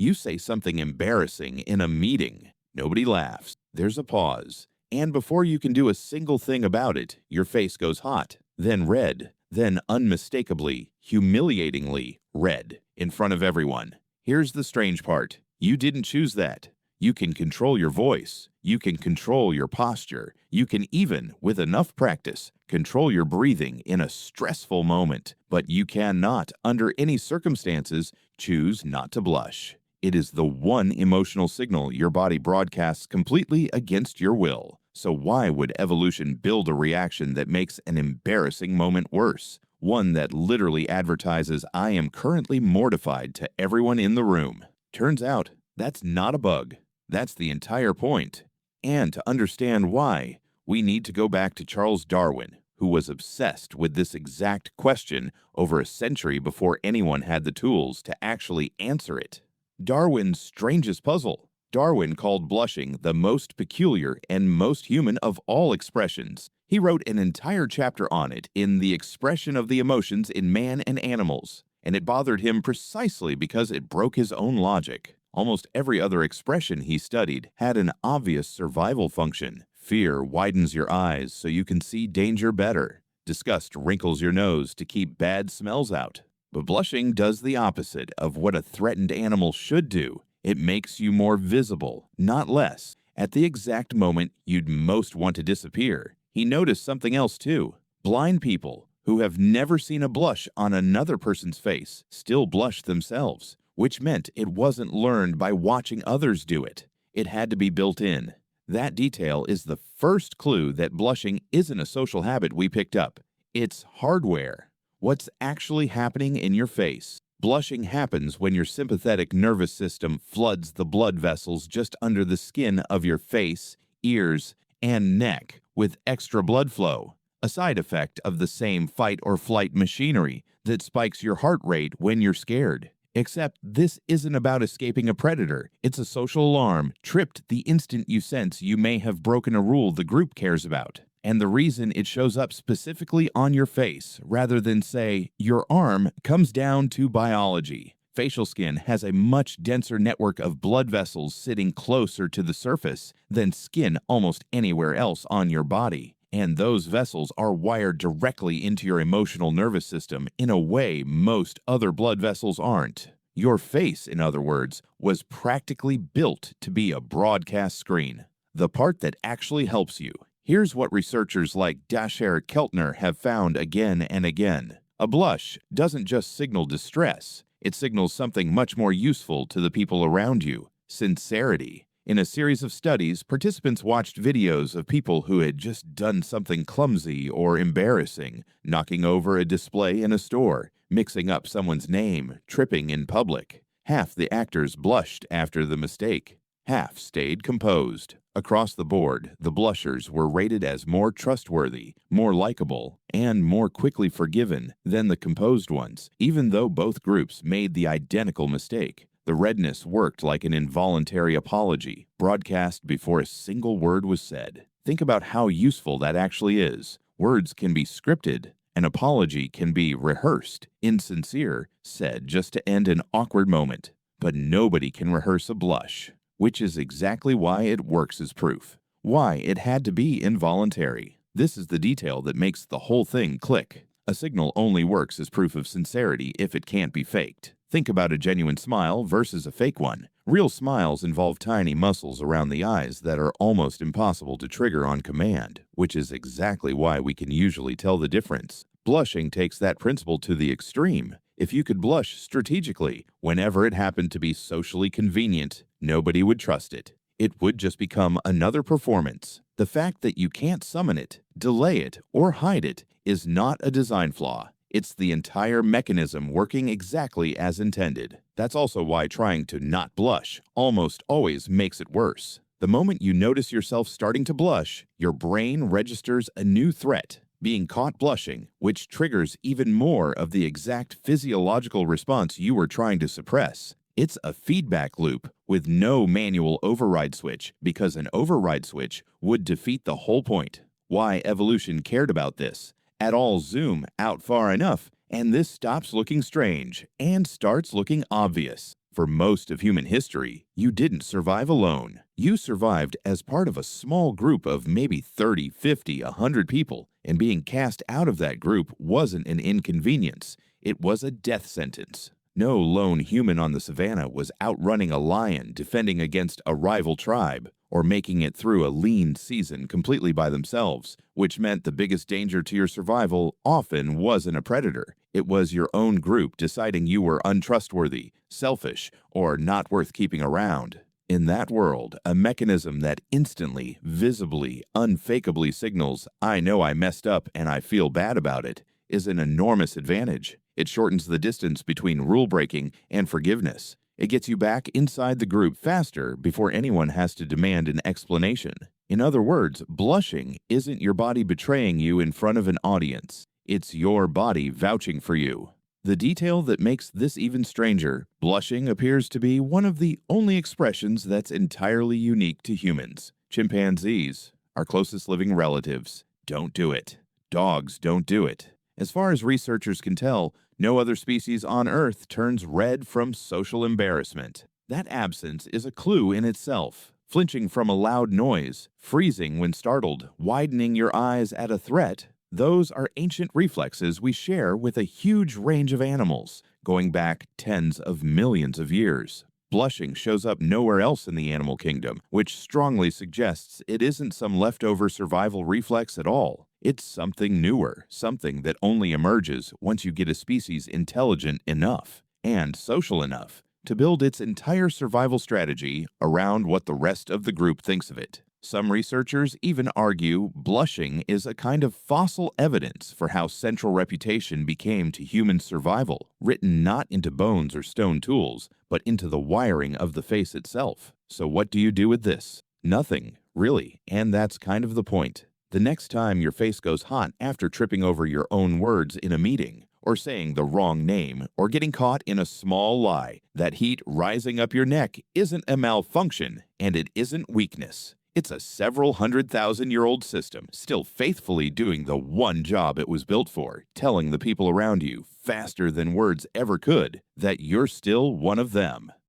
You say something embarrassing in a meeting. Nobody laughs. There's a pause. And before you can do a single thing about it, your face goes hot, then red, then unmistakably, humiliatingly red in front of everyone. Here's the strange part. You didn't choose that. You can control your voice. You can control your posture. You can even, with enough practice, control your breathing in a stressful moment. But you cannot, under any circumstances, choose not to blush. It is the one emotional signal your body broadcasts completely against your will. So why would evolution build a reaction that makes an embarrassing moment worse? One that literally advertises, "I am currently mortified," to everyone in the room. Turns out, that's not a bug. That's the entire point. And to understand why, we need to go back to Charles Darwin, who was obsessed with this exact question over a century before anyone had the tools to actually answer it. Darwin's strangest puzzle. Darwin called blushing the most peculiar and most human of all expressions. He wrote an entire chapter on it in The Expression of the Emotions in Man and Animals, and it bothered him precisely because it broke his own logic. Almost every other expression he studied had an obvious survival function. Fear widens your eyes so you can see danger better. Disgust wrinkles your nose to keep bad smells out. But blushing does the opposite of what a threatened animal should do. It makes you more visible, not less. At the exact moment you'd most want to disappear. He noticed something else too. Blind people who have never seen a blush on another person's face still blush themselves, which meant it wasn't learned by watching others do it. It had to be built in. That detail is the first clue that blushing isn't a social habit we picked up. It's hardware. What's actually happening in your face? Blushing happens when your sympathetic nervous system floods the blood vessels just under the skin of your face, ears, and neck with extra blood flow, a side effect of the same fight or flight machinery that spikes your heart rate when you're scared. Except this isn't about escaping a predator. It's a social alarm, tripped the instant you sense you may have broken a rule the group cares about. And the reason it shows up specifically on your face, rather than, say, your arm, comes down to biology. Facial skin has a much denser network of blood vessels sitting closer to the surface than skin almost anywhere else on your body. And those vessels are wired directly into your emotional nervous system in a way most other blood vessels aren't. Your face, in other words, was practically built to be a broadcast screen. The part that actually helps you. Here's what researchers like Dasher Keltner have found again and again. A blush doesn't just signal distress. It signals something much more useful to the people around you: sincerity. In a series of studies, participants watched videos of people who had just done something clumsy or embarrassing, knocking over a display in a store, mixing up someone's name, tripping in public. Half the actors blushed after the mistake. Half stayed composed. Across the board, the blushers were rated as more trustworthy, more likable, and more quickly forgiven than the composed ones, even though both groups made the identical mistake. The redness worked like an involuntary apology, broadcast before a single word was said. Think about how useful that actually is. Words can be scripted. An apology can be rehearsed, insincere, said just to end an awkward moment. But nobody can rehearse a blush, which is exactly why it works as proof. Why it had to be involuntary. This is the detail that makes the whole thing click. A signal only works as proof of sincerity if it can't be faked. Think about a genuine smile versus a fake one. Real smiles involve tiny muscles around the eyes that are almost impossible to trigger on command, which is exactly why we can usually tell the difference. Blushing takes that principle to the extreme. If you could blush strategically whenever it happened to be socially convenient, nobody would trust it. It would just become another performance. The fact that you can't summon it, delay it, or hide it is not a design flaw. It's the entire mechanism working exactly as intended. That's also why trying to not blush almost always makes it worse. The moment you notice yourself starting to blush, your brain registers a new threat, being caught blushing, which triggers even more of the exact physiological response you were trying to suppress. It's a feedback loop with no manual override switch, because an override switch would defeat the whole point. Why evolution cared about this. At all, zoom out far enough, and this stops looking strange and starts looking obvious. For most of human history, you didn't survive alone. You survived as part of a small group of maybe 30, 50, 100 people, and being cast out of that group wasn't an inconvenience, it was a death sentence. No lone human on the savannah was outrunning a lion defending against a rival tribe, or making it through a lean season completely by themselves, which meant the biggest danger to your survival often wasn't a predator. It was your own group deciding you were untrustworthy, selfish, or not worth keeping around. In that world, a mechanism that instantly, visibly, unfakeably signals, "I know I messed up and I feel bad about it," is an enormous advantage. It shortens the distance between rule breaking and forgiveness. It gets you back inside the group faster before anyone has to demand an explanation. In other words, blushing isn't your body betraying you in front of an audience. It's your body vouching for you. The detail that makes this even stranger, blushing appears to be one of the only expressions that's entirely unique to humans. Chimpanzees, our closest living relatives, don't do it. Dogs don't do it. As far as researchers can tell, no other species on Earth turns red from social embarrassment. That absence is a clue in itself. Flinching from a loud noise, freezing when startled, widening your eyes at a threat, those are ancient reflexes we share with a huge range of animals, going back tens of millions of years. Blushing shows up nowhere else in the animal kingdom, which strongly suggests it isn't some leftover survival reflex at all. It's something newer, something that only emerges once you get a species intelligent enough and social enough to build its entire survival strategy around what the rest of the group thinks of it. Some researchers even argue blushing is a kind of fossil evidence for how central reputation became to human survival, written not into bones or stone tools, but into the wiring of the face itself. So what do you do with this? Nothing, really, and that's kind of the point. The next time your face goes hot after tripping over your own words in a meeting, or saying the wrong name, or getting caught in a small lie, that heat rising up your neck isn't a malfunction, and it isn't weakness. It's a several 100,000-year-old system still faithfully doing the one job it was built for, telling the people around you, faster than words ever could, that you're still one of them.